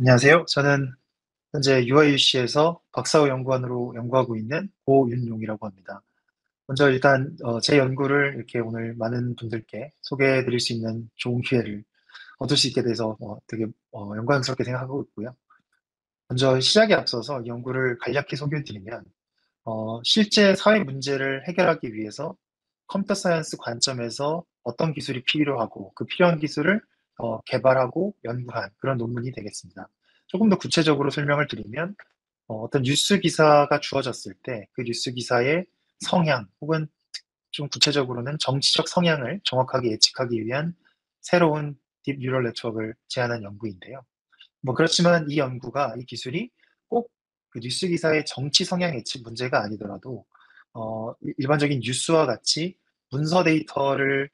안녕하세요. 저는 현재 UIUC에서 박사후 연구원으로 연구하고 있는 고윤용이라고 합니다. 먼저 일단 제 연구를 이렇게 오늘 많은 분들께 소개해 드릴 수 있는 좋은 기회를 얻을 수 있게 돼서 되게 영광스럽게 생각하고 있고요. 먼저 시작에 앞서서 이 연구를 간략히 소개해 드리면 실제 사회 문제를 해결하기 위해서 컴퓨터 사이언스 관점에서 어떤 기술이 필요하고 그 필요한 기술을 개발하고 연구한 그런 논문이 되겠습니다. 조금 더 구체적으로 설명을 드리면 어떤 뉴스 기사가 주어졌을 때 그 뉴스 기사의 성향 혹은 좀 구체적으로는 정치적 성향을 정확하게 예측하기 위한 새로운 딥 뉴럴 네트워크를 제안한 연구인데요. 뭐 그렇지만 이 기술이 꼭 그 뉴스 기사의 정치 성향 예측 문제가 아니더라도 일반적인 뉴스와 같이 문서 데이터를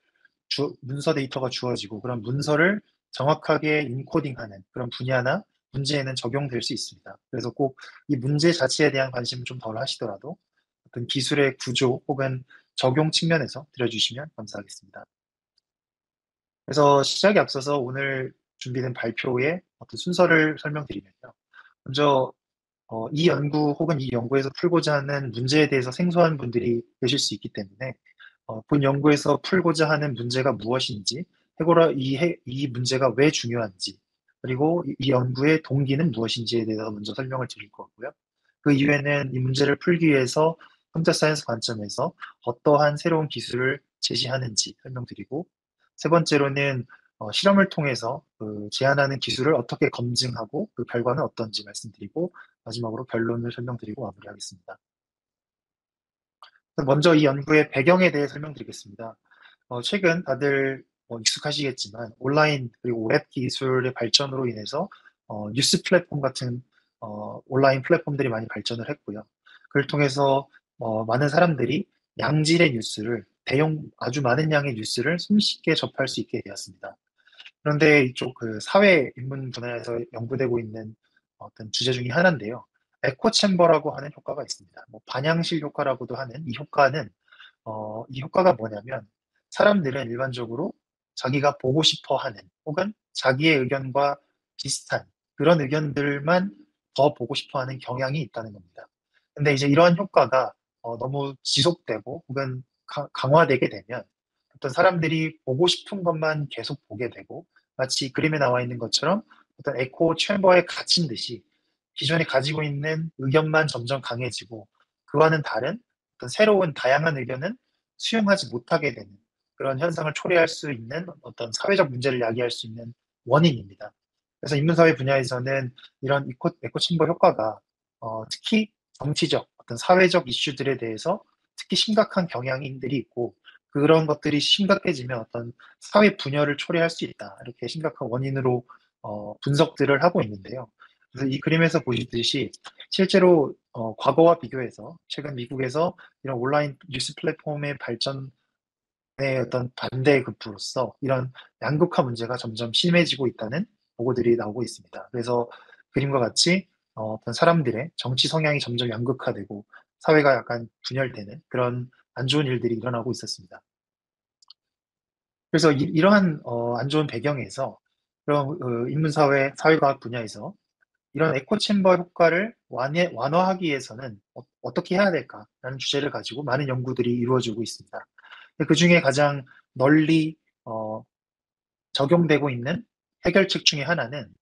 문서 데이터가 주어지고 그런 문서를 정확하게 인코딩하는 그런 분야나 문제에는 적용될 수 있습니다. 그래서 꼭 이 문제 자체에 대한 관심을 좀 덜 하시더라도 어떤 기술의 구조 혹은 적용 측면에서 들여주시면 감사하겠습니다. 그래서 시작에 앞서서 오늘 준비된 발표의 어떤 순서를 설명드리면요. 먼저 이 연구 혹은 이 연구에서 풀고자 하는 문제에 대해서 생소한 분들이 계실 수 있기 때문에 본 연구에서 풀고자 하는 문제가 무엇인지, 이 문제가 왜 중요한지, 그리고 이 연구의 동기는 무엇인지에 대해서 먼저 설명을 드릴 거고요. 그 이후에는 이 문제를 풀기 위해서 컴퓨터 사이언스 관점에서 어떠한 새로운 기술을 제시하는지 설명드리고, 세 번째로는 실험을 통해서 그 제안하는 기술을 어떻게 검증하고 그 결과는 어떤지 말씀드리고, 마지막으로 결론을 설명드리고 마무리하겠습니다. 먼저 이 연구의 배경에 대해 설명드리겠습니다. 최근 다들 익숙하시겠지만 온라인 그리고 웹 기술의 발전으로 인해서 뉴스 플랫폼 같은 온라인 플랫폼들이 많이 발전을 했고요. 그를 통해서 많은 사람들이 양질의 뉴스를 아주 많은 양의 뉴스를 손쉽게 접할 수 있게 되었습니다. 그런데 이쪽 그 사회 인문 분야에서 연구되고 있는 어떤 주제 중에 하나인데요. 에코 챔버라고 하는 효과가 있습니다. 뭐 반향실 효과라고도 하는 이 효과가 뭐냐면 사람들은 일반적으로 자기가 보고 싶어 하는 혹은 자기의 의견과 비슷한 그런 의견들만 더 보고 싶어 하는 경향이 있다는 겁니다. 근데 이제 이러한 효과가 너무 지속되고 혹은 강화되게 되면 어떤 사람들이 보고 싶은 것만 계속 보게 되고 마치 그림에 나와 있는 것처럼 어떤 에코 챔버에 갇힌 듯이 기존에 가지고 있는 의견만 점점 강해지고 그와는 다른 어떤 새로운 다양한 의견은 수용하지 못하게 되는 그런 현상을 초래할 수 있는 어떤 사회적 문제를 야기할 수 있는 원인입니다. 그래서 인문사회 분야에서는 이런 에코챔버 효과가 특히 정치적, 어떤 사회적 이슈들에 대해서 특히 심각한 경향들이 있고 그런 것들이 심각해지면 어떤 사회 분열을 초래할 수 있다. 이렇게 심각한 원인으로 분석들을 하고 있는데요. 그래서 이 그림에서 보시듯이 실제로 과거와 비교해서 최근 미국에서 이런 온라인 뉴스 플랫폼의 발전의 어떤 반대의 급부로서 이런 양극화 문제가 점점 심해지고 있다는 보고들이 나오고 있습니다. 그래서 그림과 같이 어떤 사람들의 정치 성향이 점점 양극화되고 사회가 약간 분열되는 그런 안 좋은 일들이 일어나고 있었습니다. 그래서 이러한 안 좋은 배경에서 그런 인문사회, 사회과학 분야에서 이런 에코챔버 효과를 완화하기 위해서는 어떻게 해야 될까라는 주제를 가지고 많은 연구들이 이루어지고 있습니다. 그 중에 가장 널리 적용되고 있는 해결책 중에 하나는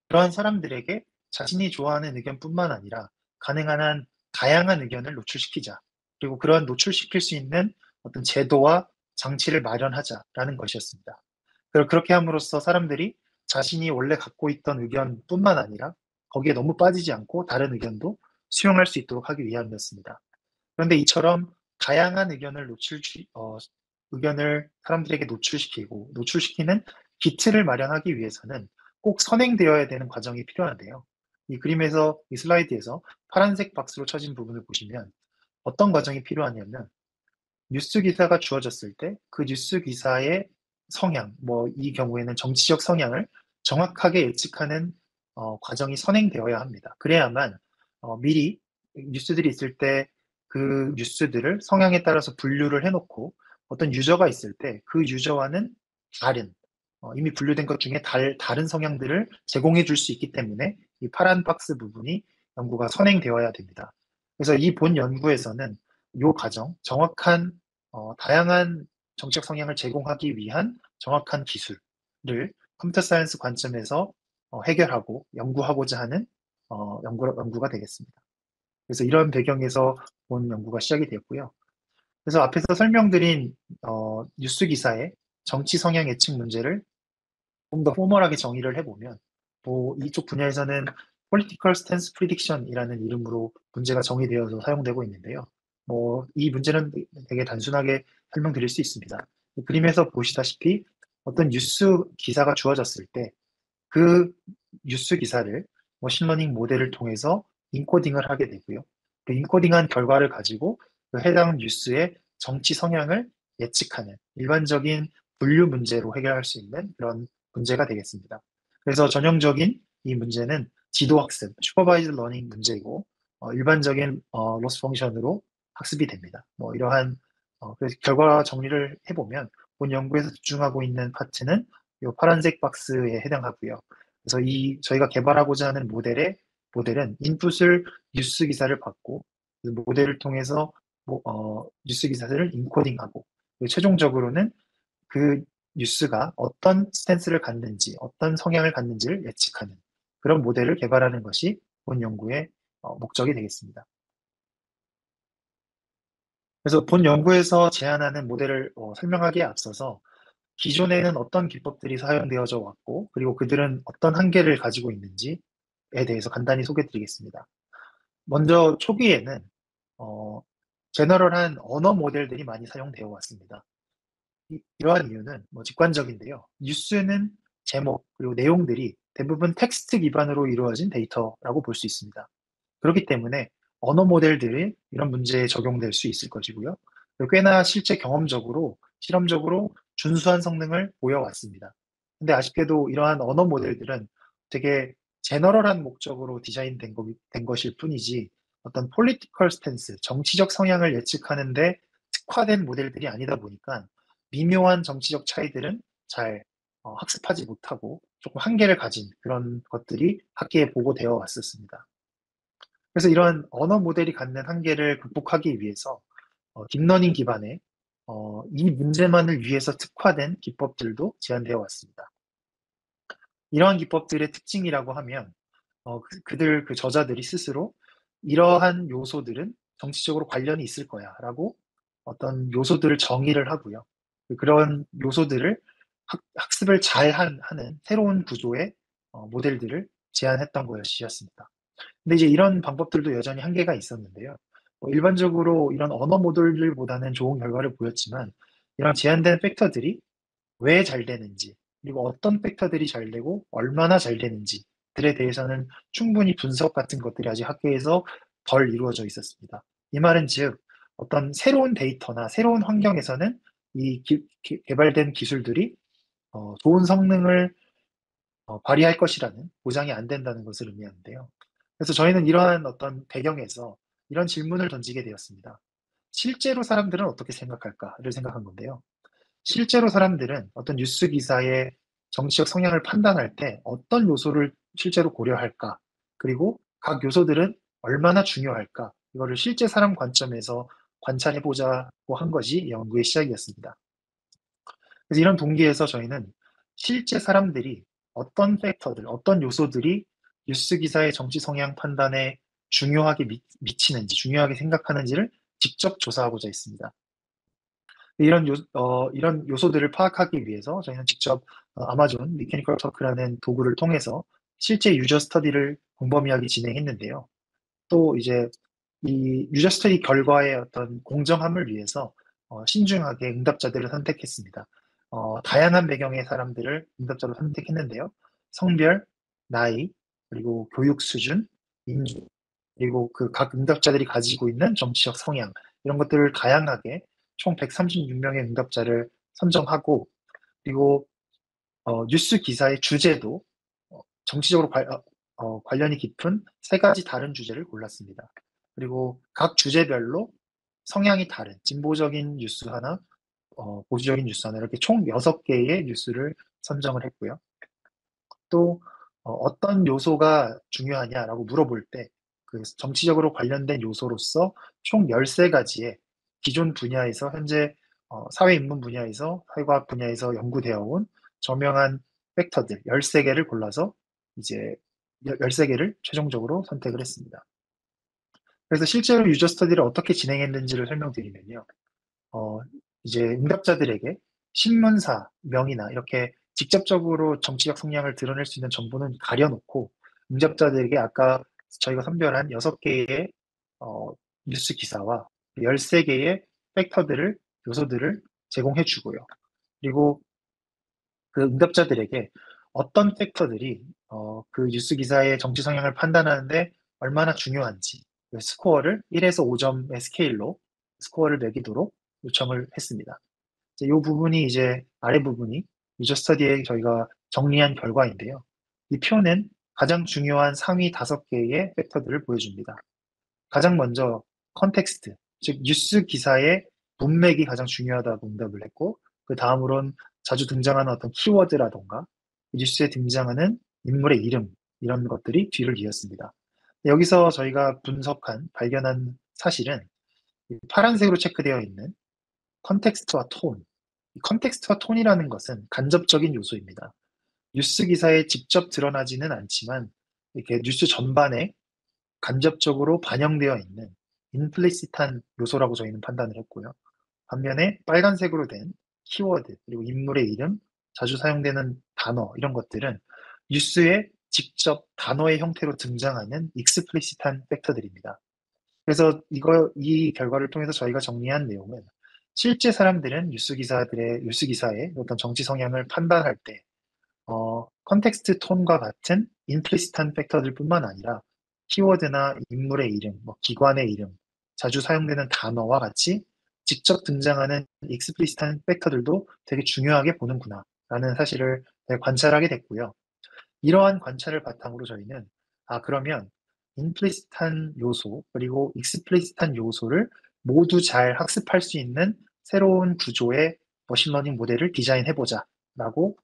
그러한 사람들에게 자신이 좋아하는 의견뿐만 아니라 가능한 한 다양한 의견을 노출시키자. 그리고 그러한 노출시킬 수 있는 어떤 제도와 장치를 마련하자라는 것이었습니다. 그렇게 함으로써 사람들이 자신이 원래 갖고 있던 의견뿐만 아니라 거기에 너무 빠지지 않고 다른 의견도 수용할 수 있도록 하기 위함이었습니다. 그런데 이처럼 다양한 의견을 사람들에게 노출시키는 기틀을 마련하기 위해서는 꼭 선행되어야 되는 과정이 필요한데요. 이 슬라이드에서 파란색 박스로 쳐진 부분을 보시면 어떤 과정이 필요하냐면 뉴스 기사가 주어졌을 때 그 뉴스 기사의 성향, 뭐 이 경우에는 정치적 성향을 정확하게 예측하는 과정이 선행되어야 합니다. 그래야만 미리 뉴스들이 있을 때 그 뉴스들을 성향에 따라서 분류를 해놓고 어떤 유저가 있을 때 그 유저와는 다른 이미 분류된 것 중에 다른 성향들을 제공해 줄 수 있기 때문에 이 파란 박스 부분이 연구가 선행되어야 됩니다. 그래서 이 본 연구에서는 이 과정, 정확한 다양한 정책 성향을 제공하기 위한 정확한 기술을 컴퓨터 사이언스 관점에서 해결하고 연구하고자 하는 연구가 되겠습니다. 그래서 이런 배경에서 본 연구가 시작이 되었고요. 그래서 앞에서 설명드린 뉴스 기사의 정치 성향 예측 문제를 좀 더 포멀하게 정의를 해보면 뭐 이쪽 분야에서는 Political Stance Prediction이라는 이름으로 문제가 정의되어서 사용되고 있는데요. 뭐 이 문제는 되게 단순하게 설명드릴 수 있습니다. 그림에서 보시다시피 어떤 뉴스 기사가 주어졌을 때 그 뉴스 기사를 머신러닝 모델을 통해서 인코딩을 하게 되고요. 그 인코딩한 결과를 가지고 그 해당 뉴스의 정치 성향을 예측하는 일반적인 분류 문제로 해결할 수 있는 그런 문제가 되겠습니다. 그래서 전형적인 이 문제는 지도학습, 슈퍼바이즈 러닝 문제이고 일반적인 로스 펑션으로 학습이 됩니다. 뭐 이러한 그래서 결과 정리를 해보면 본 연구에서 집중하고 있는 파트는 이 파란색 박스에 해당하고요. 그래서 이 저희가 개발하고자 하는 모델은 인풋을 뉴스 기사를 받고 그 모델을 통해서 뉴스 기사를 인코딩하고 그리고 최종적으로는 그 뉴스가 어떤 스탠스를 갖는지, 어떤 성향을 갖는지를 예측하는 그런 모델을 개발하는 것이 본 연구의 목적이 되겠습니다. 그래서 본 연구에서 제안하는 모델을 설명하기에 앞서서 기존에는 어떤 기법들이 사용되어져 왔고, 그리고 그들은 어떤 한계를 가지고 있는지에 대해서 간단히 소개드리겠습니다. 먼저 초기에는 어, 제너럴한 언어 모델들이 많이 사용되어 왔습니다. 이러한 이유는 뭐 직관적인데요. 뉴스는 제목 그리고 내용들이 대부분 텍스트 기반으로 이루어진 데이터라고 볼 수 있습니다. 그렇기 때문에 언어 모델들이 이런 문제에 적용될 수 있을 것이고요. 그리고 꽤나 실제 경험적으로 실험적으로 준수한 성능을 보여왔습니다. 근데 아쉽게도 이러한 언어 모델들은 되게 제너럴한 목적으로 된 것일 뿐이지 어떤 폴리티컬 스탠스, 정치적 성향을 예측하는데 특화된 모델들이 아니다 보니까 미묘한 정치적 차이들은 잘 학습하지 못하고 조금 한계를 가진 그런 것들이 학계에 보고되어 왔었습니다. 그래서 이런 언어 모델이 갖는 한계를 극복하기 위해서 딥러닝 기반의 이 문제만을 위해서 특화된 기법들도 제안되어 왔습니다. 이러한 기법들의 특징이라고 하면 그들 그 저자들이 스스로 이러한 요소들은 정치적으로 관련이 있을 거야라고 어떤 요소들을 정의를 하고요. 그런 요소들을 학습을 하는 새로운 구조의 모델들을 제안했던 것이었습니다. 근데 이제 이런 방법들도 여전히 한계가 있었는데요. 일반적으로 이런 언어 모델들보다는 좋은 결과를 보였지만 이런 제한된 팩터들이 왜 잘 되는지, 그리고 어떤 팩터들이 잘 되고 얼마나 잘 되는지들에 대해서는 충분히 분석 같은 것들이 아직 학계에서 덜 이루어져 있었습니다. 이 말은 즉 어떤 새로운 데이터나 새로운 환경에서는 이 개발된 기술들이 좋은 성능을 발휘할 것이라는 보장이 안 된다는 것을 의미하는데요. 그래서 저희는 이러한 어떤 배경에서 이런 질문을 던지게 되었습니다. 실제로 사람들은 어떻게 생각할까를 생각한 건데요. 실제로 사람들은 어떤 뉴스 기사의 정치적 성향을 판단할 때 어떤 요소를 실제로 고려할까? 그리고 각 요소들은 얼마나 중요할까? 이거를 실제 사람 관점에서 관찰해 보자고 한 것이 이 연구의 시작이었습니다. 그래서 이런 동기에서 저희는 실제 사람들이 어떤 팩터들, 어떤 요소들이 뉴스 기사의 정치 성향 판단에 중요하게 미치는지, 중요하게 생각하는지를 직접 조사하고자 했습니다. 이런 요소들을 파악하기 위해서 저희는 직접 아마존 미케니컬 터크라는 도구를 통해서 실제 유저 스터디를 공범위하게 진행했는데요. 또 이제 이 유저 스터디 결과의 어떤 공정함을 위해서 신중하게 응답자들을 선택했습니다. 다양한 배경의 사람들을 응답자로 선택했는데요. 성별, 나이, 그리고 교육 수준, 인종, 그리고 그 각 응답자들이 가지고 있는 정치적 성향, 이런 것들을 다양하게 총 136명의 응답자를 선정하고, 그리고 뉴스 기사의 주제도 정치적으로 관련이 깊은 세 가지 다른 주제를 골랐습니다. 그리고 각 주제별로 성향이 다른 진보적인 뉴스 하나, 보수적인 뉴스 하나 이렇게 총 6개의 뉴스를 선정을 했고요. 또 어떤 요소가 중요하냐라고 물어볼 때 그 정치적으로 관련된 요소로서 총 13가지의 기존 분야에서 현재 사회인문 분야에서 사회과학 분야에서 연구되어 온 저명한 팩터들 13개를 골라서 이제 13개를 최종적으로 선택을 했습니다. 그래서 실제로 유저 스터디를 어떻게 진행했는지를 설명드리면요. 어, 이제 응답자들에게 신문사 명이나 이렇게 직접적으로 정치적 성향을 드러낼 수 있는 정보는 가려놓고 응답자들에게 아까 저희가 선별한 6개의 뉴스 기사와 13개의 팩터들을, 요소들을 제공해 주고요. 그리고 그 응답자들에게 어떤 팩터들이 그 뉴스 기사의 정치 성향을 판단하는데 얼마나 중요한지 그 스코어를 1에서 5점의 스케일로 스코어를 매기도록 요청을 했습니다. 이 부분이 이제 아래 부분이 유저 스터디에 저희가 정리한 결과인데요. 이 표는 가장 중요한 상위 5개의 팩터들을 보여줍니다. 가장 먼저 컨텍스트, 즉 뉴스 기사의 문맥이 가장 중요하다고 응답을 했고 그 다음으론 자주 등장하는 어떤 키워드라던가 뉴스에 등장하는 인물의 이름 이런 것들이 뒤를 이었습니다. 여기서 저희가 분석한 발견한 사실은 파란색으로 체크되어 있는 컨텍스트와 톤. 이 컨텍스트와 톤이라는 것은 간접적인 요소입니다. 뉴스 기사에 직접 드러나지는 않지만 이렇게 뉴스 전반에 간접적으로 반영되어 있는 임플리시트한 요소라고 저희는 판단을 했고요. 반면에 빨간색으로 된 키워드, 그리고 인물의 이름, 자주 사용되는 단어 이런 것들은 뉴스에 직접 단어의 형태로 등장하는 익스플리시트한 팩터들입니다. 그래서 이 결과를 통해서 저희가 정리한 내용은 실제 사람들은 뉴스 기사의 어떤 정치 성향을 판단할 때 컨텍스트 톤과 같은 임플리시트한 팩터들뿐만 아니라 키워드나 인물의 이름, 기관의 이름, 자주 사용되는 단어와 같이 직접 등장하는 익스플리시트한 팩터들도 되게 중요하게 보는구나라는 사실을 관찰하게 됐고요. 이러한 관찰을 바탕으로 저희는 그러면 임플리시트한 요소 그리고 익스플리시트한 요소를 모두 잘 학습할 수 있는 새로운 구조의 머신러닝 모델을 디자인해보자라고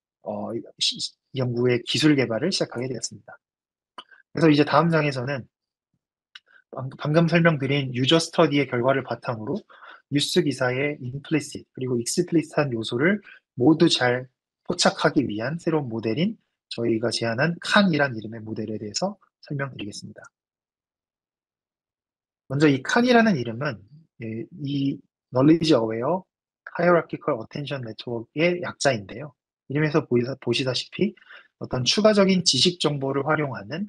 연구의 기술 개발을 시작하게 되었습니다. 그래서 이제 다음 장에서는 방금 설명드린 유저 스터디의 결과를 바탕으로 뉴스 기사의 임플리시트 그리고 익스플리시트한 요소를 모두 잘 포착하기 위한 새로운 모델인 저희가 제안한 칸이란 이름의 모델에 대해서 설명드리겠습니다. 먼저 이 칸이라는 이름은 이 Knowledge Aware Hierarchical Attention Network의 약자인데요. 이름에서 보시다시피 어떤 추가적인 지식 정보를 활용하는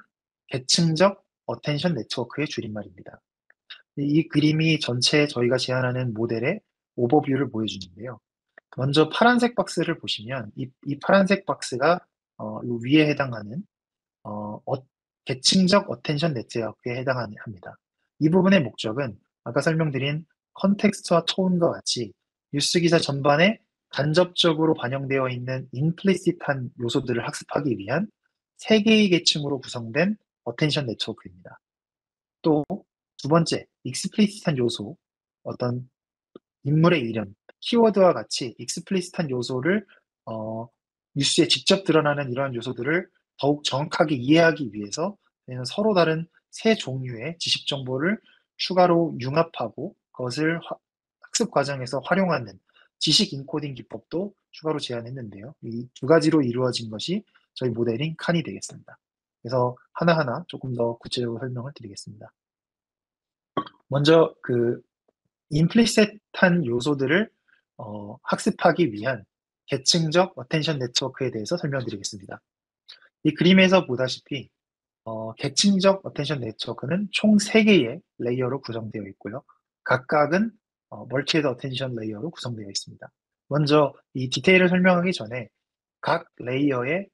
계층적 어텐션 네트워크의 줄임말입니다. 이 그림이 전체 저희가 제안하는 모델의 오버뷰를 보여주는데요. 먼저 파란색 박스를 보시면 이 파란색 박스가 요 위에 해당하는 어, 어- 계층적 어텐션 네트워크에 해당합니다. 이 부분의 목적은 아까 설명드린 컨텍스트와 톤과 같이 뉴스 기사 전반에 간접적으로 반영되어 있는 임플리시트한 요소들을 학습하기 위한 세 개의 계층으로 구성된 어텐션 네트워크입니다. 또 두 번째, 익스플리시트한 요소, 어떤 인물의 이름, 키워드와 같이 익스플리시트한 요소를 어, 뉴스에 직접 드러나는 이러한 요소들을 더욱 정확하게 이해하기 위해서 저희는 서로 다른 세 종류의 지식 정보를 추가로 융합하고 그것을 학습 과정에서 활용하는 지식 인코딩 기법도 추가로 제안했는데요. 이 두 가지로 이루어진 것이 저희 모델인 칸이 되겠습니다. 그래서 하나하나 조금 더 구체적으로 설명을 드리겠습니다. 먼저 그 임플리시트한 요소들을 학습하기 위한 계층적 어텐션 네트워크에 대해서 설명드리겠습니다. 이 그림에서 보다시피 계층적 어텐션 네트워크는 총 3개의 레이어로 구성되어 있고요. 각각은 멀티헤드 어텐션 레이어로 구성되어 있습니다. 먼저 이 디테일을 설명하기 전에 각 레이어의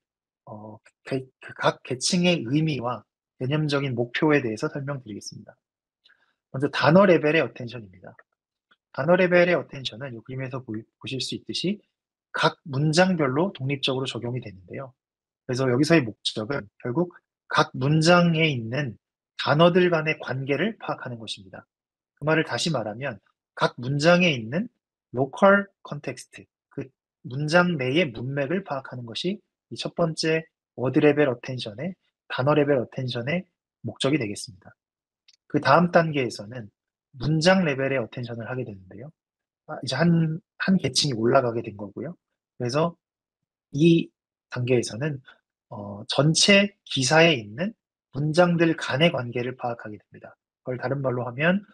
각 계층의 의미와 개념적인 목표에 대해서 설명드리겠습니다. 먼저 단어 레벨의 어텐션입니다. 단어 레벨의 어텐션은 이 그림에서 보실 수 있듯이 각 문장별로 독립적으로 적용이 되는데요. 그래서 여기서의 목적은 결국 각 문장에 있는 단어들 간의 관계를 파악하는 것입니다. 그 말을 다시 말하면 각 문장에 있는 로컬 컨텍스트, 그 문장 내의 문맥을 파악하는 것이 이 첫 번째 워드 레벨 어텐션의 단어 레벨 어텐션의 목적이 되겠습니다. 그 다음 단계에서는 문장 레벨의 어텐션을 하게 되는데요. 이제 한 계층이 올라가게 된 거고요. 그래서 이 단계에서는 전체 기사에 있는 문장들 간의 관계를 파악하게 됩니다. 그걸 다른 말로 하면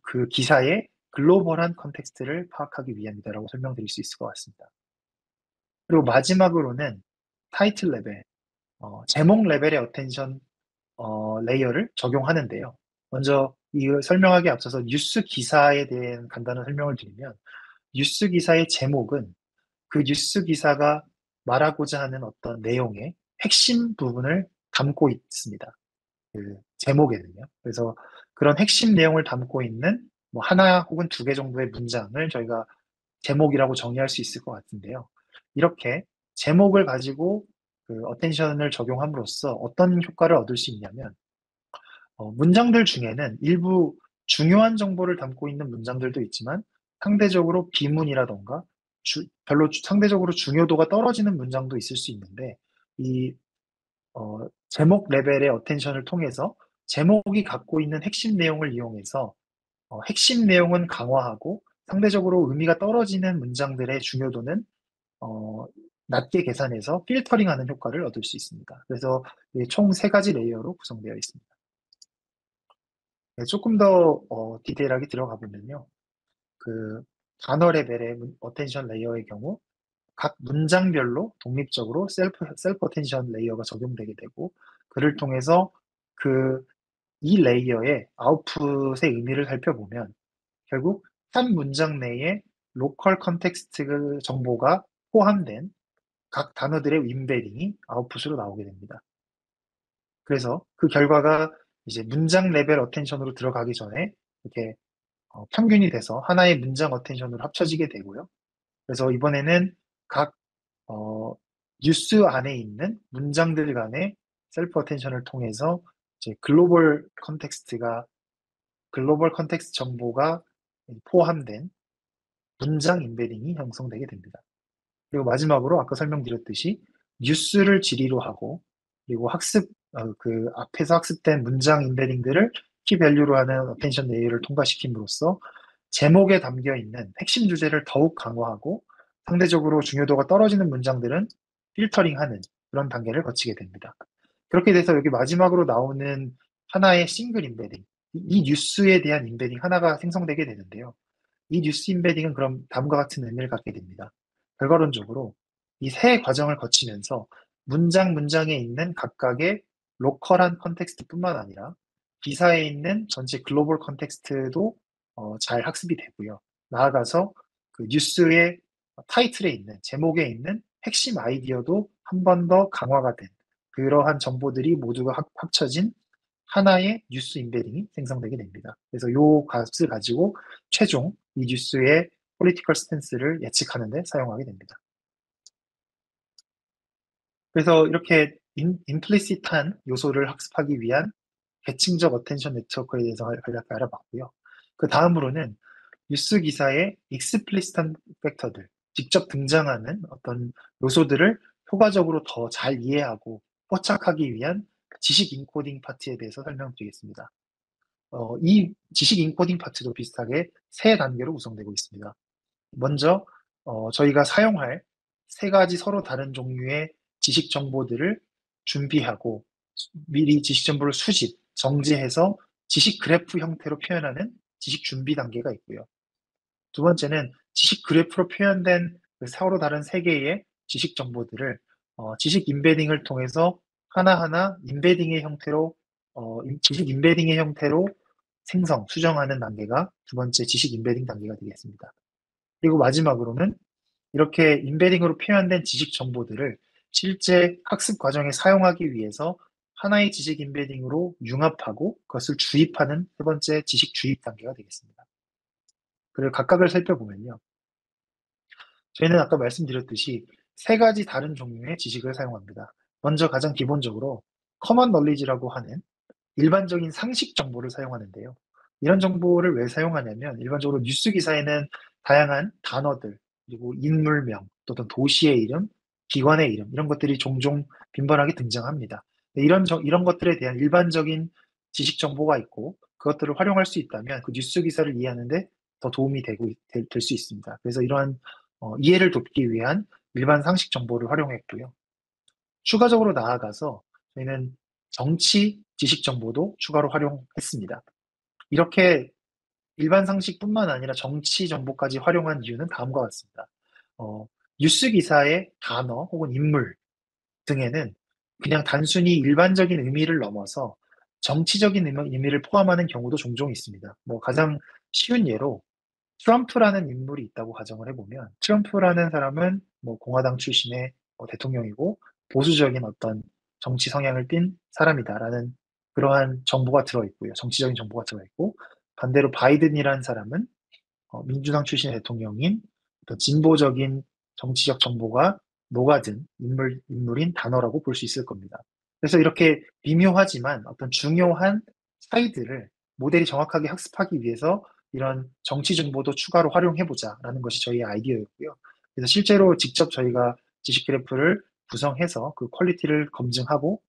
그 기사의 글로벌한 컨텍스트를 파악하기 위함이다라고 설명드릴 수 있을 것 같습니다. 그리고 마지막으로는 타이틀 레벨, 제목 레벨의 어텐션 레이어를 적용하는데요. 먼저 이걸 설명하기 앞서서 뉴스 기사에 대한 간단한 설명을 드리면 뉴스 기사의 제목은 그 뉴스 기사가 말하고자 하는 어떤 내용의 핵심 부분을 담고 있습니다. 그 제목에는요. 그래서 그런 핵심 내용을 담고 있는 뭐 하나 혹은 두 개 정도의 문장을 저희가 제목이라고 정의할 수 있을 것 같은데요. 이렇게 제목을 가지고 그 어텐션을 적용함으로써 어떤 효과를 얻을 수 있냐면 문장들 중에는 일부 중요한 정보를 담고 있는 문장들도 있지만 상대적으로 비문이라던가 별로 상대적으로 중요도가 떨어지는 문장도 있을 수 있는데 이 제목 레벨의 어텐션을 통해서 제목이 갖고 있는 핵심 내용을 이용해서 핵심 내용은 강화하고 상대적으로 의미가 떨어지는 문장들의 중요도는 어, 낮게 계산해서 필터링하는 효과를 얻을 수 있습니다. 그래서 총 세 가지 레이어로 구성되어 있습니다. 네, 조금 더 디테일하게 들어가 보면요. 그 단어 레벨의 어텐션 레이어의 경우 각 문장별로 독립적으로 셀프 어텐션 레이어가 적용되게 되고 그를 통해서 그 이 레이어의 아웃풋의 의미를 살펴보면 결국 한 문장 내에 로컬 컨텍스트 정보가 포함된 각 단어들의 윈베딩이 아웃풋으로 나오게 됩니다. 그래서 그 결과가 이제 문장 레벨 어텐션으로 들어가기 전에 이렇게 평균이 돼서 하나의 문장 어텐션으로 합쳐지게 되고요. 그래서 이번에는 각 뉴스 안에 있는 문장들 간의 셀프 어텐션을 통해서 이제 글로벌 컨텍스트 정보가 포함된 문장 임베딩이 형성되게 됩니다. 그리고 마지막으로 아까 설명드렸듯이 뉴스를 지리로 하고 그리고 그 앞에서 학습된 문장 임베딩들을 키밸류로 하는 어텐션 레이어를 통과시킴으로써 제목에 담겨 있는 핵심 주제를 더욱 강화하고 상대적으로 중요도가 떨어지는 문장들은 필터링하는 그런 단계를 거치게 됩니다. 그렇게 돼서 여기 마지막으로 나오는 하나의 싱글 임베딩, 이 뉴스에 대한 임베딩 하나가 생성되게 되는데요. 이 뉴스 임베딩은 그럼 다음과 같은 의미를 갖게 됩니다. 결과론적으로 이 세 과정을 거치면서 문장에 있는 각각의 로컬한 컨텍스트뿐만 아니라 기사에 있는 전체 글로벌 컨텍스트도 잘 학습이 되고요. 나아가서 그 뉴스의 타이틀에 있는 제목에 있는 핵심 아이디어도 한 번 더 강화가 된 그러한 정보들이 모두가 합쳐진 하나의 뉴스 임베딩이 생성되게 됩니다. 그래서 이 값을 가지고 최종 이 뉴스의 폴리티컬 스탠스를 예측하는 데 사용하게 됩니다. 그래서 이렇게 임플리시트한 요소를 학습하기 위한 계층적 어텐션 네트워크에 대해서 간략히 알아봤고요. 그 다음으로는 뉴스 기사의 익스플리시트한 팩터들, 직접 등장하는 어떤 요소들을 효과적으로 더 잘 이해하고 포착하기 위한 지식 인코딩 파트에 대해서 설명드리겠습니다. 이 지식 인코딩 파트도 비슷하게 세 단계로 구성되고 있습니다. 먼저 저희가 사용할 세 가지 서로 다른 종류의 지식 정보들을 준비하고 미리 지식 정보를 정지해서 지식 그래프 형태로 표현하는 지식 준비 단계가 있고요. 두 번째는 지식 그래프로 표현된 그 서로 다른 세 개의 지식 정보들을 지식 임베딩을 통해서 하나하나 지식 임베딩의 형태로 수정하는 단계가 두 번째 지식 임베딩 단계가 되겠습니다. 그리고 마지막으로는 이렇게 임베딩으로 표현된 지식 정보들을 실제 학습 과정에 사용하기 위해서 하나의 지식 임베딩으로 융합하고 그것을 주입하는 세 번째 지식 주입 단계가 되겠습니다. 그리고 각각을 살펴보면요. 저희는 아까 말씀드렸듯이 세 가지 다른 종류의 지식을 사용합니다. 먼저 가장 기본적으로 커먼 널리지라고 하는 일반적인 상식 정보를 사용하는데요. 이런 정보를 왜 사용하냐면 일반적으로 뉴스 기사에는 다양한 단어들 그리고 인물명 또 어떤 도시의 이름, 기관의 이름 이런 것들이 종종 빈번하게 등장합니다. 이런 것들에 대한 일반적인 지식 정보가 있고 그것들을 활용할 수 있다면 그 뉴스 기사를 이해하는 데 더 도움이 될 수 있습니다. 그래서 이러한 이해를 돕기 위한 일반 상식 정보를 활용했고요. 추가적으로 나아가서 저희는 정치 지식 정보도 추가로 활용했습니다. 이렇게 일반 상식뿐만 아니라 정치 정보까지 활용한 이유는 다음과 같습니다. 어, 뉴스 기사의 단어 혹은 인물 등에는 그냥 단순히 일반적인 의미를 넘어서 정치적인 의미를 포함하는 경우도 종종 있습니다. 뭐 가장 쉬운 예로 트럼프라는 인물이 있다고 가정을 해보면 트럼프라는 사람은 뭐 공화당 출신의 대통령이고 보수적인 어떤 정치 성향을 띤 사람이다라는 그러한 정보가 들어있고요. 정치적인 정보가 들어있고 반대로 바이든이라는 사람은 민주당 출신의 대통령인 어떤 진보적인 정치적 정보가 녹아든 인물인 단어라고 볼 수 있을 겁니다. 그래서 이렇게 미묘하지만 어떤 중요한 차이들을 모델이 정확하게 학습하기 위해서 이런 정치 정보도 추가로 활용해보자라는 것이 저희의 아이디어였고요. 그래서 실제로 직접 저희가 지식 그래프를 구성해서 그 퀄리티를 검증하고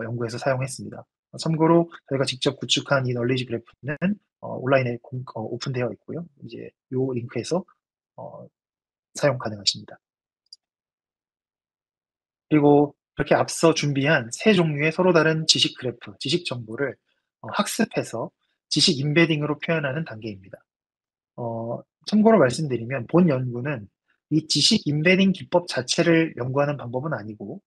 연구해서 사용했습니다. 참고로 저희가 직접 구축한 이 널리지 그래프는 온라인에 오픈되어 있고요. 이제 요 링크에서 어, 사용 가능하십니다. 그리고 이렇게 앞서 준비한 세 종류의 서로 다른 지식 그래프, 지식 정보를 학습해서 지식 임베딩으로 표현하는 단계입니다. 참고로 말씀드리면 본 연구는 이 지식 임베딩 기법 자체를 연구하는 방법은 아니고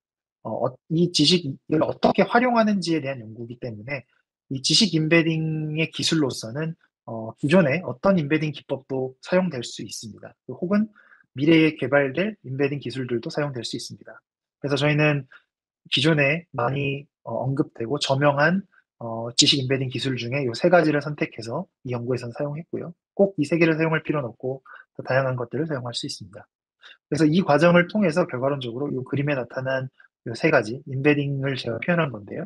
이 지식을 어떻게 활용하는지에 대한 연구이기 때문에 이 지식 임베딩의 기술로서는 기존의 어떤 임베딩 기법도 사용될 수 있습니다. 혹은 미래에 개발될 임베딩 기술들도 사용될 수 있습니다. 그래서 저희는 기존에 많이 언급되고 저명한 지식 임베딩 기술 중에 이 세 가지를 선택해서 이 연구에서는 사용했고요. 꼭 이 세 개를 사용할 필요는 없고 더 다양한 것들을 사용할 수 있습니다. 그래서 이 과정을 통해서 결과론적으로 이 그림에 나타난 이 세 가지 임베딩을 제가 표현한 건데요.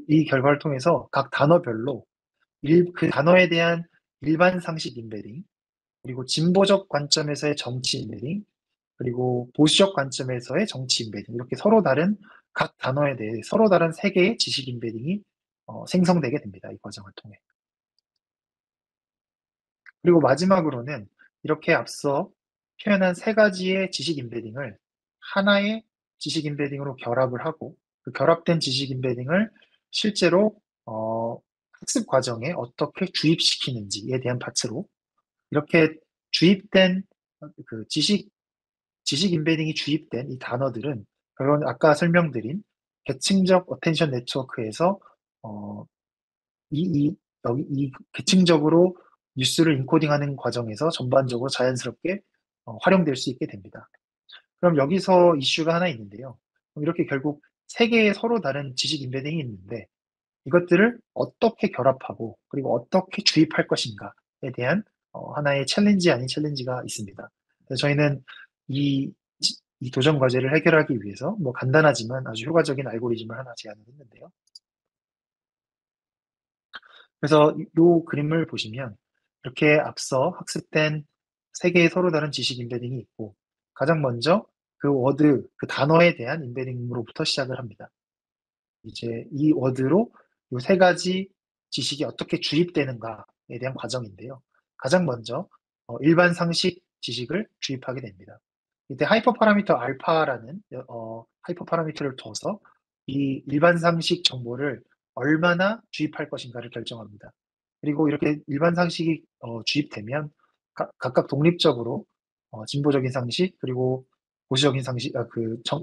이 결과를 통해서 각 단어별로 그 단어에 대한 일반 상식 임베딩, 그리고 진보적 관점에서의 정치 임베딩, 그리고 보수적 관점에서의 정치 임베딩 이렇게 서로 다른 각 단어에 대해 서로 다른 세 개의 지식 임베딩이 생성되게 됩니다. 이 과정을 통해. 그리고 마지막으로는 이렇게 앞서 표현한 세 가지의 지식 임베딩을 하나의 지식 임베딩으로 결합을 하고 그 결합된 지식 임베딩을 실제로 학습 과정에 어떻게 주입시키는지에 대한 파트로 이렇게 주입된 그 지식 임베딩이 주입된 이 단어들은 그런 아까 설명드린 계층적 어텐션 네트워크에서 어, 여기 이 계층적으로 뉴스를 인코딩하는 과정에서 전반적으로 자연스럽게 활용될 수 있게 됩니다. 그럼 여기서 이슈가 하나 있는데요. 이렇게 결국 세 개의 서로 다른 지식 임베딩이 있는데 이것들을 어떻게 결합하고 그리고 어떻게 주입할 것인가에 대한 하나의 챌린지 아닌 챌린지가 있습니다. 그래서 저희는 이, 이 도전 과제를 해결하기 위해서 뭐 간단하지만 아주 효과적인 알고리즘을 하나 제안을 했는데요. 그래서 이 그림을 보시면 이렇게 앞서 학습된 세 개의 서로 다른 지식 임베딩이 있고 가장 먼저 그 워드, 그 단어에 대한 임베딩으로부터 시작을 합니다. 이제 이 워드로 이 세 가지 지식이 어떻게 주입되는가에 대한 과정인데요. 가장 먼저 일반 상식 지식을 주입하게 됩니다. 이때 하이퍼 파라미터 알파라는 하이퍼 파라미터를 둬서 이 일반 상식 정보를 얼마나 주입할 것인가를 결정합니다. 그리고 이렇게 일반 상식이 주입되면 각각 독립적으로 진보적인 상식 그리고 보수적인 상식,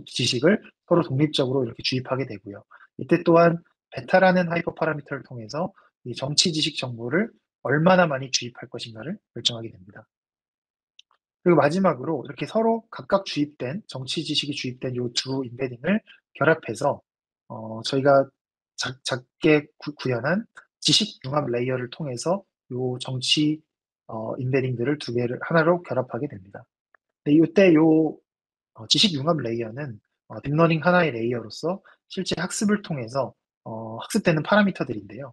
지식을 서로 독립적으로 이렇게 주입하게 되고요. 이때 또한 베타라는 하이퍼 파라미터를 통해서 이 정치 지식 정보를 얼마나 많이 주입할 것인가를 결정하게 됩니다. 그리고 마지막으로 이렇게 서로 각각 주입된 정치 지식이 주입된 이 두 임베딩을 결합해서 저희가 작게 구현한 지식 융합 레이어를 통해서 이 정치 임베딩들을 두 개를 하나로 결합하게 됩니다. 이때 지식 융합 레이어는 딥러닝 하나의 레이어로서 실제 학습을 통해서 학습되는 파라미터들인데요.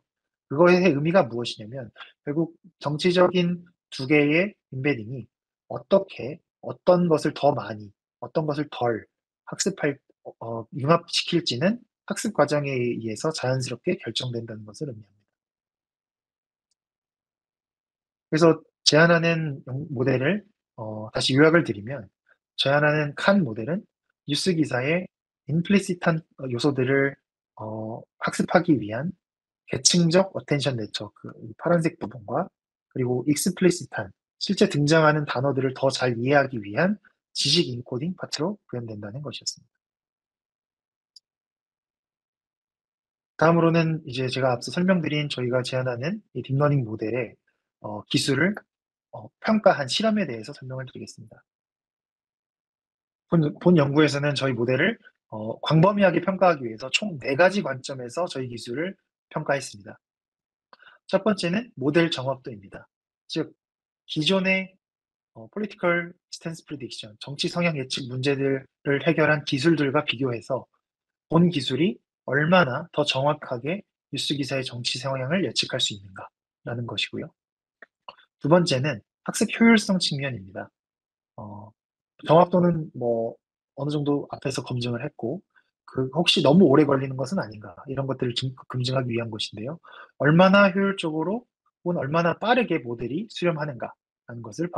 그거의 의미가 무엇이냐면 결국 정치적인 두 개의 임베딩이 어떻게 어떤 것을 더 많이 어떤 것을 덜 융합시킬지는 학습 과정에 의해서 자연스럽게 결정된다는 것을 의미합니다. 그래서 제안하는 모델을 다시 요약을 드리면 제안하는 칸 모델은 뉴스 기사의 임플리시트한 요소들을 학습하기 위한 계층적 어텐션 네트워크, 이 파란색 부분과 그리고 익스플리시트한 실제 등장하는 단어들을 더 잘 이해하기 위한 지식 인코딩 파트로 구현된다는 것이었습니다. 다음으로는 이제 제가 앞서 설명드린 저희가 제안하는 이 딥러닝 모델의 기술을 평가한 실험에 대해서 설명을 드리겠습니다. 본 연구에서는 저희 모델을 광범위하게 평가하기 위해서 총 4가지 관점에서 저희 기술을 평가했습니다. 첫 번째는 모델 정확도입니다. 즉 기존의 political stance prediction, 정치 성향 예측 문제들을 해결한 기술들과 비교해서 본 기술이 얼마나 더 정확하게 뉴스 기사의 정치 성향을 예측할 수 있는가라는 것이고요. 두 번째는 학습 효율성 측면입니다. 어, 정확도는 뭐 어느 정도 앞에서 검증을 했고, 혹시 너무 오래 걸리는 것은 아닌가, 이런 것들을 검증하기 위한 것인데요. 얼마나 효율적으로 혹은 얼마나 빠르게 모델이 수렴하는가라는 것을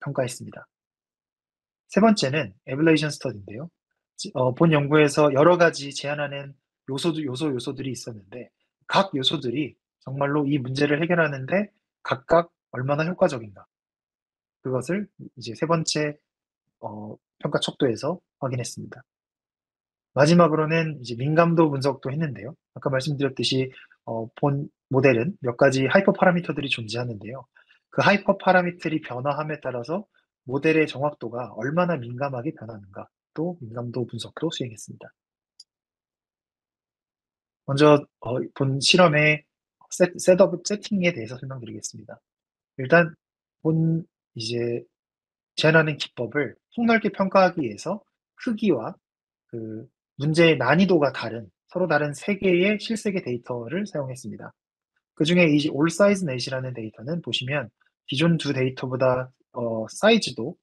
평가했습니다. 세 번째는 에밸루에이션 스터디인데요. 본 연구에서 여러 가지 제안하는 요소들이 있었는데 각 요소들이 정말로 이 문제를 해결하는데 각각 얼마나 효과적인가, 그것을 이제 세 번째 평가 척도에서 확인했습니다. 마지막으로는 이제 민감도 분석도 했는데요. 아까 말씀드렸듯이 본 모델은 몇 가지 하이퍼 파라미터들이 존재하는데요. 그 하이퍼 파라미터들이 변화함에 따라서 모델의 정확도가 얼마나 민감하게 변하는가, 또 민감도 분석도 수행했습니다. 먼저 본 실험의 셋업 세팅에 대해서 설명드리겠습니다. 일단 본 이제 제안하는 기법을 폭넓게 평가하기 위해서 크기와 그 문제의 난이도가 다른, 서로 다른 3개의 실세계 데이터를 사용했습니다. 그중에 이 올 사이즈 넷이라는 데이터는 보시면 기존 두 데이터보다 사이즈도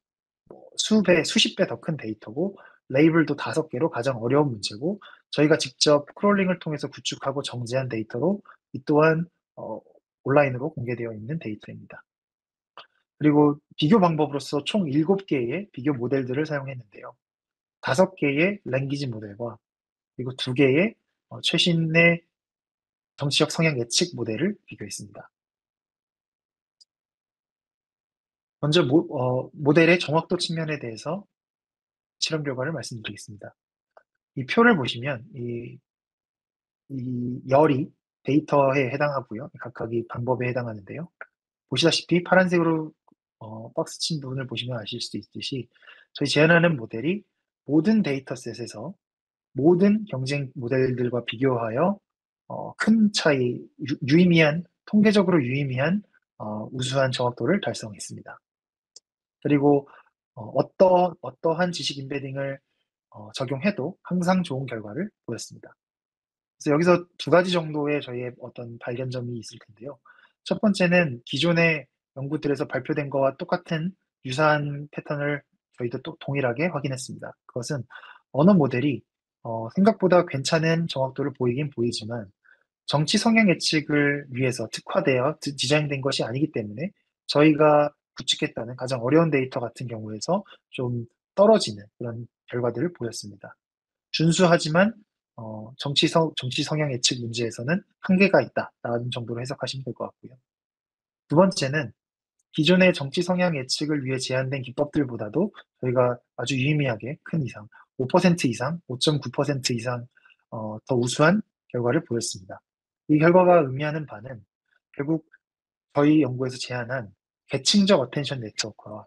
수배, 수십 배 더 큰 데이터고 레이블도 5개로 가장 어려운 문제고 저희가 직접 크롤링을 통해서 구축하고 정제한 데이터로 이 또한 온라인으로 공개되어 있는 데이터입니다. 그리고 비교 방법으로서 총 7개의 비교 모델들을 사용했는데요. 5개의 랭귀지 모델과 그리고 2개의 최신의 정치적 성향 예측 모델을 비교했습니다. 먼저 모델의 정확도 측면에 대해서 실험 결과를 말씀드리겠습니다. 이 표를 보시면 이 열이 데이터에 해당하고요. 각각이 방법에 해당하는데요. 보시다시피 파란색으로 박스 친 부분을 보시면 아실 수 있듯이 저희 제안하는 모델이 모든 데이터셋에서 모든 경쟁 모델들과 비교하여 큰 차이, 유의미한, 통계적으로 유의미한 우수한 정확도를 달성했습니다. 그리고 어떠한 지식 임베딩을 적용해도 항상 좋은 결과를 보였습니다. 그래서 여기서 2가지 정도의 저희의 어떤 발견점이 있을 텐데요. 첫 번째는 기존의 연구들에서 발표된 것과 똑같은 유사한 패턴을 저희도 또 동일하게 확인했습니다. 그것은 언어 모델이 생각보다 괜찮은 정확도를 보이긴 보이지만 정치 성향 예측을 위해서 특화되어 디자인된 것이 아니기 때문에 저희가 구축했다는 가장 어려운 데이터 같은 경우에서 좀 떨어지는 그런 결과들을 보였습니다. 준수하지만 정치 성향 예측 문제에서는 한계가 있다라는 정도로 해석하시면 될 것 같고요. 두 번째는 기존의 정치 성향 예측을 위해 제안된 기법들보다도 저희가 아주 유의미하게 큰 이상, 5% 이상, 5.9% 이상 더 우수한 결과를 보였습니다. 이 결과가 의미하는 바는 결국 저희 연구에서 제안한 계층적 어텐션 네트워크와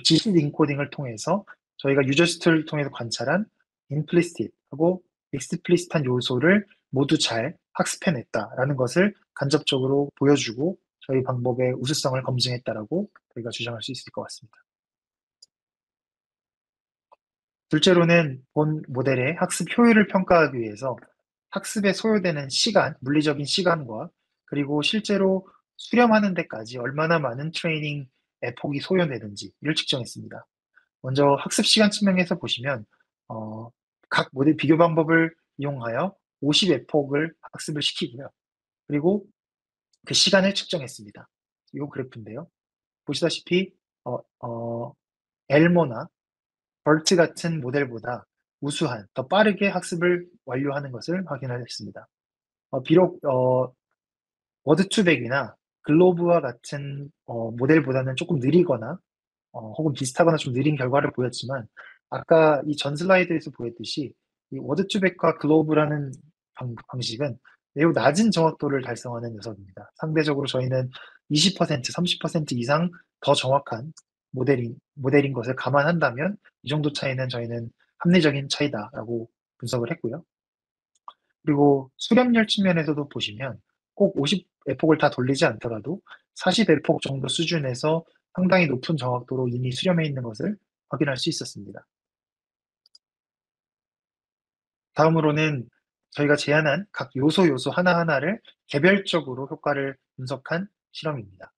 지식 인코딩을 통해서 저희가 유저 스토리를 통해서 관찰한 임플리시트하고 익스플리시트한 요소를 모두 잘 학습해냈다라는 것을 간접적으로 보여주고 저희 방법의 우수성을 검증했다라고 저희가 주장할 수 있을 것 같습니다. 둘째로는 본 모델의 학습 효율을 평가하기 위해서 학습에 소요되는 시간, 물리적인 시간과 그리고 실제로 수렴하는 데까지 얼마나 많은 트레이닝 에폭이 소요되는지를 측정했습니다. 먼저 학습 시간 측면에서 보시면 각 모델 비교 방법을 이용하여 50회폭을 학습을 시키고요. 그리고 그 시간을 측정했습니다. 이 그래프인데요. 보시다시피 어, 어, 엘모나 벌트 같은 모델보다 우수한, 더 빠르게 학습을 완료하는 것을 확인하였습니다. 비록 워드2백이나 글로브와 같은 모델보다는 조금 느리거나 혹은 비슷하거나 좀 느린 결과를 보였지만 아까 이 전 슬라이드에서 보였듯이 이 워드2백과 글로브라는 방식은 매우 낮은 정확도를 달성하는 녀석입니다. 상대적으로 저희는 20%, 30% 이상 더 정확한 모델인 것을 감안한다면 이 정도 차이는 저희는 합리적인 차이다라고 분석을 했고요. 그리고 수렴률 측면에서도 보시면 꼭 50에폭을 다 돌리지 않더라도 40에폭 정도 수준에서 상당히 높은 정확도로 이미 수렴해 있는 것을 확인할 수 있었습니다. 다음으로는 저희가 제안한 각 요소 하나하나를 개별적으로 효과를 분석한 실험입니다.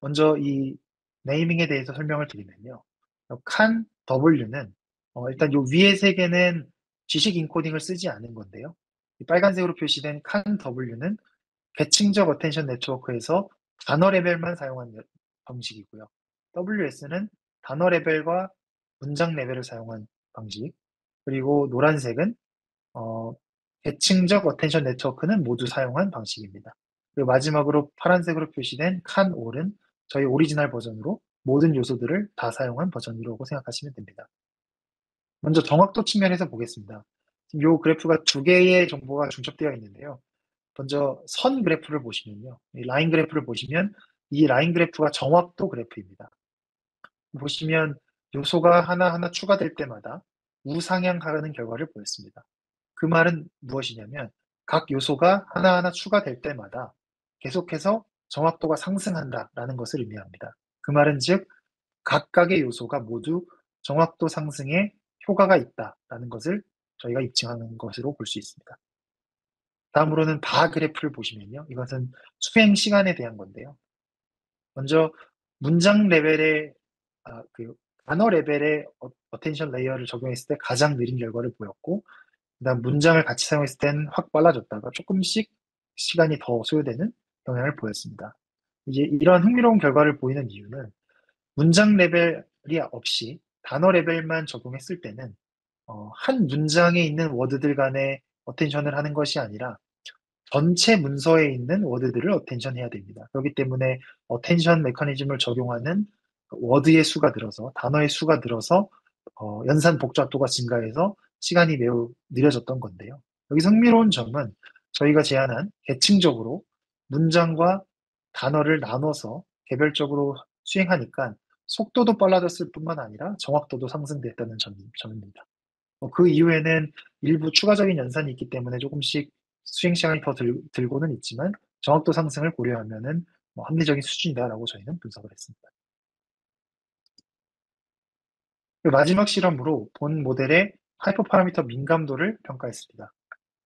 먼저 이 네이밍에 대해서 설명을 드리면요. 칸 W는 일단 요 위에 세 개는 지식 인코딩을 쓰지 않은 건데요. 이 빨간색으로 표시된 칸 W는 계층적 어텐션 네트워크에서 단어 레벨만 사용한 방식이고요. WS는 단어 레벨과 문장 레벨을 사용한 방식. 그리고 노란색은 어, 계층적 어텐션 네트워크는 모두 사용한 방식입니다. 그리고 마지막으로 파란색으로 표시된 칸올은 저희 오리지널 버전으로 모든 요소들을 다 사용한 버전이라고 생각하시면 됩니다. 먼저 정확도 측면에서 보겠습니다. 이 그래프가 두 개의 정보가 중첩되어 있는데요. 먼저 선 그래프를 보시면요. 이 라인 그래프를 보시면 이 라인 그래프가 정확도 그래프입니다. 보시면 요소가 하나하나 추가될 때마다 우상향하는 결과를 보였습니다. 그 말은 무엇이냐면 각 요소가 하나하나 추가될 때마다 계속해서 정확도가 상승한다라는 것을 의미합니다. 그 말은 즉 각각의 요소가 모두 정확도 상승에 효과가 있다라는 것을 저희가 입증하는 것으로 볼 수 있습니다. 다음으로는 바 그래프를 보시면요. 이것은 수행 시간에 대한 건데요. 먼저 문장 레벨의 그 단어 레벨의 어텐션 레이어를 적용했을 때 가장 느린 결과를 보였고, 그다음 문장을 같이 사용했을 땐 확 빨라졌다가 조금씩 시간이 더 소요되는 영향을 보였습니다. 이제 이러한 흥미로운 결과를 보이는 이유는 문장 레벨이 없이 단어 레벨만 적용했을 때는 한 문장에 있는 워드들 간의 어텐션을 하는 것이 아니라 전체 문서에 있는 워드들을 어텐션 해야 됩니다. 그렇기 때문에 어텐션 메커니즘을 적용하는 워드의 수가 늘어서 단어의 수가 늘어서 연산 복잡도가 증가해서 시간이 매우 느려졌던 건데요. 여기서 흥미로운 점은 저희가 제안한 계층적으로 문장과 단어를 나눠서 개별적으로 수행하니까 속도도 빨라졌을 뿐만 아니라 정확도도 상승됐다는 점입니다. 그 이후에는 일부 추가적인 연산이 있기 때문에 조금씩 수행 시간이 더 들고는 있지만 정확도 상승을 고려하면은 합리적인 수준이다라고 저희는 분석을 했습니다. 그리고 마지막 실험으로 본 모델의 하이퍼 파라미터 민감도를 평가했습니다.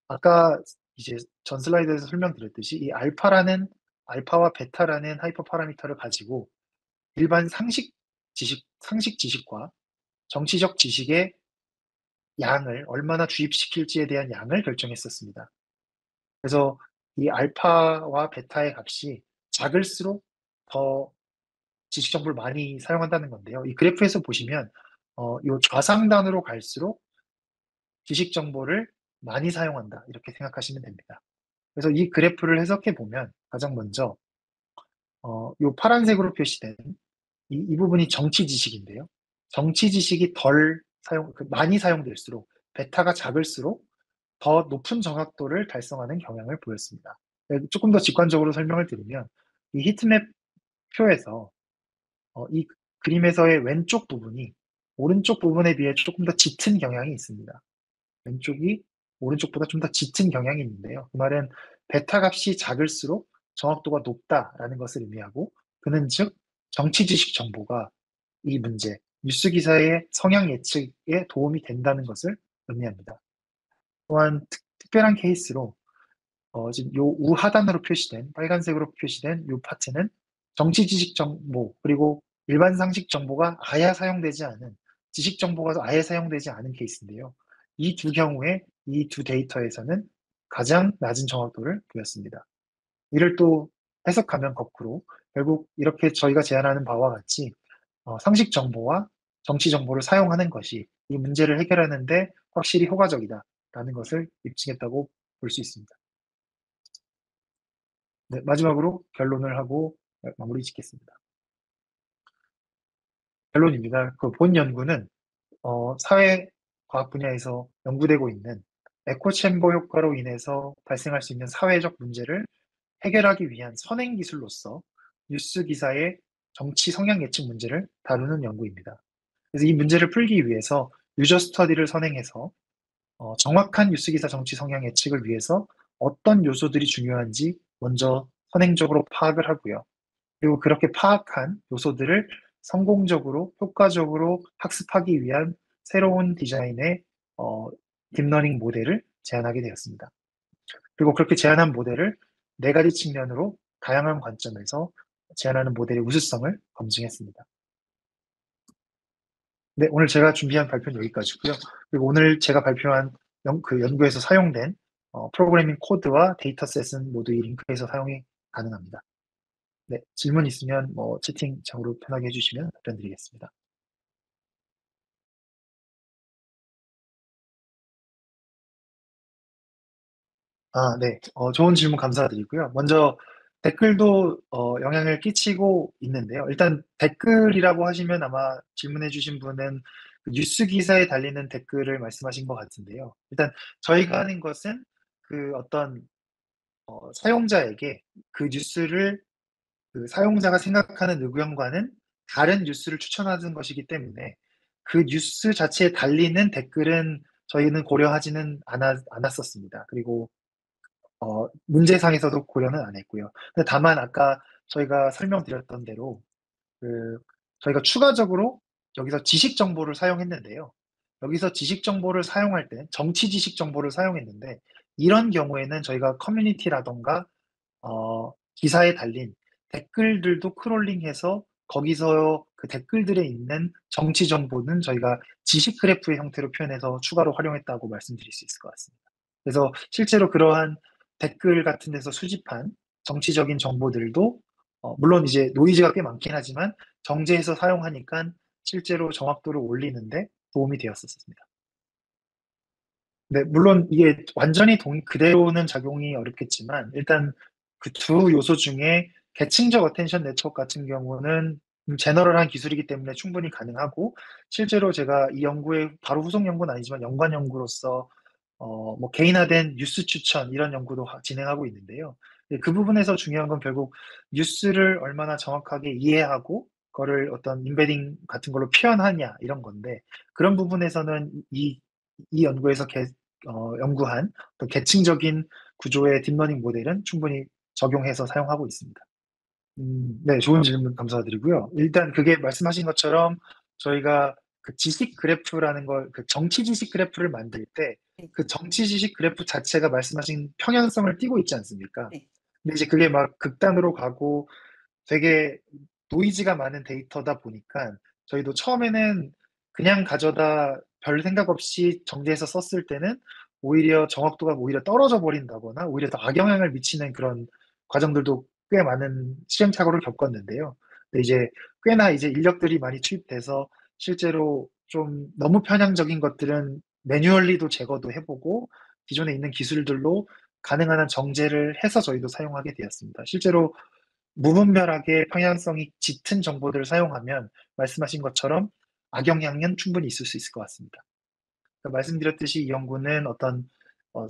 아까 이제 전 슬라이드에서 설명드렸듯이 이 알파와 베타라는 하이퍼 파라미터를 가지고 일반 상식 지식과 정치적 지식의 양을 얼마나 주입시킬지에 대한 양을 결정했었습니다. 그래서 이 알파와 베타의 값이 작을수록 더 지식 정보를 많이 사용한다는 건데요. 이 그래프에서 보시면 요 좌상단으로 갈수록 지식 정보를 많이 사용한다 이렇게 생각하시면 됩니다. 그래서 이 그래프를 해석해 보면 가장 먼저 요 파란색으로 표시된 이 부분이 정치 지식인데요. 정치 지식이 많이 사용될수록 베타가 작을수록 더 높은 정확도를 달성하는 경향을 보였습니다. 조금 더 직관적으로 설명을 드리면 이 히트맵 표에서 이 그림에서의 왼쪽 부분이 오른쪽 부분에 비해 조금 더 짙은 경향이 있습니다. 왼쪽이 오른쪽보다 좀 더 짙은 경향이 있는데요. 그 말은 베타 값이 작을수록 정확도가 높다라는 것을 의미하고, 그는 즉 정치 지식 정보가 이 문제, 뉴스 기사의 성향 예측에 도움이 된다는 것을 의미합니다. 또한 특별한 케이스로 지금 요 우하단으로 표시된 빨간색으로 표시된 요 파트는 정치 지식 정보 그리고 일반 상식 정보가 아예 사용되지 않은 지식 정보가 아예 사용되지 않은 케이스인데요. 이 두 경우에 이 두 데이터에서는 가장 낮은 정확도를 보였습니다. 이를 또 해석하면 거꾸로 결국 이렇게 저희가 제안하는 바와 같이 상식 정보와 정치 정보를 사용하는 것이 이 문제를 해결하는 데 확실히 효과적이다라는 것을 입증했다고 볼 수 있습니다. 네, 마지막으로 결론을 하고 마무리 짓겠습니다. 결론입니다. 그 본 연구는 사회과학 분야에서 연구되고 있는 에코챔버 효과로 인해서 발생할 수 있는 사회적 문제를 해결하기 위한 선행 기술로서 뉴스 기사의 정치 성향 예측 문제를 다루는 연구입니다. 그래서 이 문제를 풀기 위해서 유저 스터디를 선행해서 정확한 뉴스 기사 정치 성향 예측을 위해서 어떤 요소들이 중요한지 먼저 선행적으로 파악을 하고요. 그리고 그렇게 파악한 요소들을 성공적으로 효과적으로 학습하기 위한 새로운 디자인의 어, 딥러닝 모델을 제안하게 되었습니다. 그리고 그렇게 제안한 모델을 네 가지 측면으로 다양한 관점에서 제안하는 모델의 우수성을 검증했습니다. 네, 오늘 제가 준비한 발표는 여기까지고요. 그리고 오늘 제가 발표한 그 연구에서 사용된 프로그래밍 코드와 데이터셋은 모두 이 링크에서 사용이 가능합니다. 네, 질문 있으면 채팅창으로 편하게 해주시면 답변 드리겠습니다. 네. 좋은 질문 감사드리고요. 먼저 댓글도 영향을 끼치고 있는데요. 일단 댓글이라고 하시면 아마 질문해 주신 분은 그 뉴스 기사에 달리는 댓글을 말씀하신 것 같은데요. 일단 저희가 하는 것은 그 어떤 사용자에게 그 뉴스를 그 사용자가 생각하는 의견과는 다른 뉴스를 추천하는 것이기 때문에 그 뉴스 자체에 달리는 댓글은 저희는 고려하지는 않았었습니다. 그리고 문제상에서도 고려는 안 했고요. 근데 다만 아까 저희가 설명드렸던 대로 그 저희가 추가적으로 여기서 지식 정보를 사용했는데요. 여기서 지식 정보를 사용할 때 정치 지식 정보를 사용했는데 이런 경우에는 저희가 커뮤니티라든가 기사에 달린 댓글들도 크롤링해서 거기서 그 댓글들에 있는 정치 정보는 저희가 지식 그래프의 형태로 표현해서 추가로 활용했다고 말씀드릴 수 있을 것 같습니다. 그래서 실제로 그러한 댓글 같은 데서 수집한 정치적인 정보들도 물론 이제 노이즈가 꽤 많긴 하지만 정제해서 사용하니까 실제로 정확도를 올리는데 도움이 되었었습니다. 네, 물론 이게 완전히 그대로는 작용이 어렵겠지만 일단 그 두 요소 중에 계층적 어텐션 네트워크 같은 경우는 제너럴한 기술이기 때문에 충분히 가능하고 실제로 제가 이 연구의 바로 후속 연구는 아니지만 연관 연구로서 개인화된 뉴스 추천 이런 연구도 진행하고 있는데요. 네, 그 부분에서 중요한 건 결국 뉴스를 얼마나 정확하게 이해하고 그거를 어떤 인베딩 같은 걸로 표현하냐 이런 건데 그런 부분에서는 이 연구에서 연구한 또 계층적인 구조의 딥러닝 모델은 충분히 적용해서 사용하고 있습니다. 네, 좋은 질문 감사드리고요. 일단 그게 말씀하신 것처럼 저희가 그 지식 그래프라는 걸, 그 정치 지식 그래프를 만들 때 네. 그 정치 지식 그래프 자체가 말씀하신 평행성을 띠고 있지 않습니까? 네. 근데 이제 그게 막 극단으로 가고 되게 노이즈가 많은 데이터다 보니까 저희도 처음에는 그냥 가져다 별 생각 없이 정제해서 썼을 때는 오히려 정확도가 오히려 떨어져 버린다거나 오히려 더 악영향을 미치는 그런 과정들도 꽤 많은 시행착오를 겪었는데요. 근데 이제 꽤나 이제 인력들이 많이 투입돼서 실제로 좀 너무 편향적인 것들은 매뉴얼리도 제거도 해보고 기존에 있는 기술들로 가능한 한 정제를 해서 저희도 사용하게 되었습니다. 실제로 무분별하게 방향성이 짙은 정보들을 사용하면 말씀하신 것처럼 악영향은 충분히 있을 수 있을 것 같습니다. 그러니까 말씀드렸듯이 이 연구는 어떤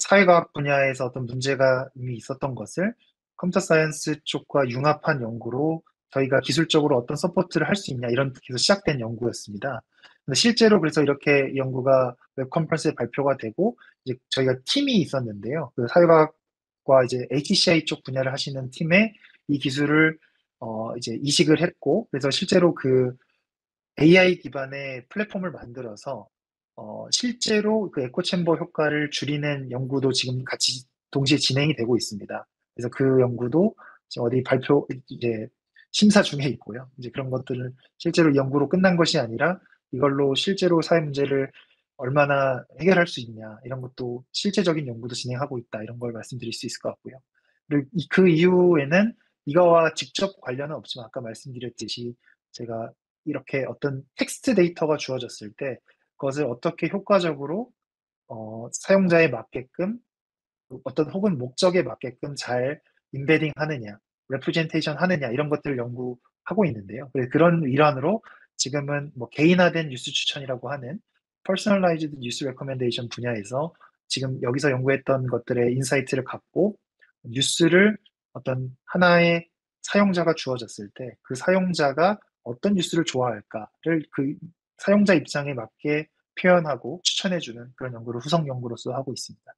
사회과학 분야에서 어떤 문제가 이미 있었던 것을 컴퓨터 사이언스 쪽과 융합한 연구로 저희가 기술적으로 어떤 서포트를 할 수 있냐 이런 데서 시작된 연구였습니다. 근데 실제로 그래서 이렇게 이 연구가 웹 컨퍼런스에 발표가 되고 이제 저희가 팀이 있었는데요. 그 사회과학과 이제 HCI 쪽 분야를 하시는 팀에 이 기술을 이제 이식을 했고 그래서 실제로 그 AI 기반의 플랫폼을 만들어서 실제로 그 에코 챔버 효과를 줄이는 연구도 지금 같이 동시에 진행이 되고 있습니다. 그래서 그 연구도 지금 어디 발표 이제 심사 중에 있고요. 이제 그런 것들은 실제로 연구로 끝난 것이 아니라 이걸로 실제로 사회 문제를 얼마나 해결할 수 있냐 이런 것도 실제적인 연구도 진행하고 있다 이런 걸 말씀드릴 수 있을 것 같고요. 그리고 그 이후에는 이거와 직접 관련은 없지만 아까 말씀드렸듯이 제가 이렇게 어떤 텍스트 데이터가 주어졌을 때 그것을 어떻게 효과적으로 사용자에 맞게끔 어떤 혹은 목적에 맞게끔 잘 임베딩 하느냐, 레프레젠테이션 하느냐 이런 것들을 연구하고 있는데요. 그런 일환으로 지금은 뭐 개인화된 뉴스 추천이라고 하는 personalized 뉴스 레코멘데이션 분야에서 지금 여기서 연구했던 것들의 인사이트를 갖고 뉴스를 어떤 하나의 사용자가 주어졌을 때 그 사용자가 어떤 뉴스를 좋아할까를 그 사용자 입장에 맞게 표현하고 추천해주는 그런 연구를 후속 연구로서 하고 있습니다.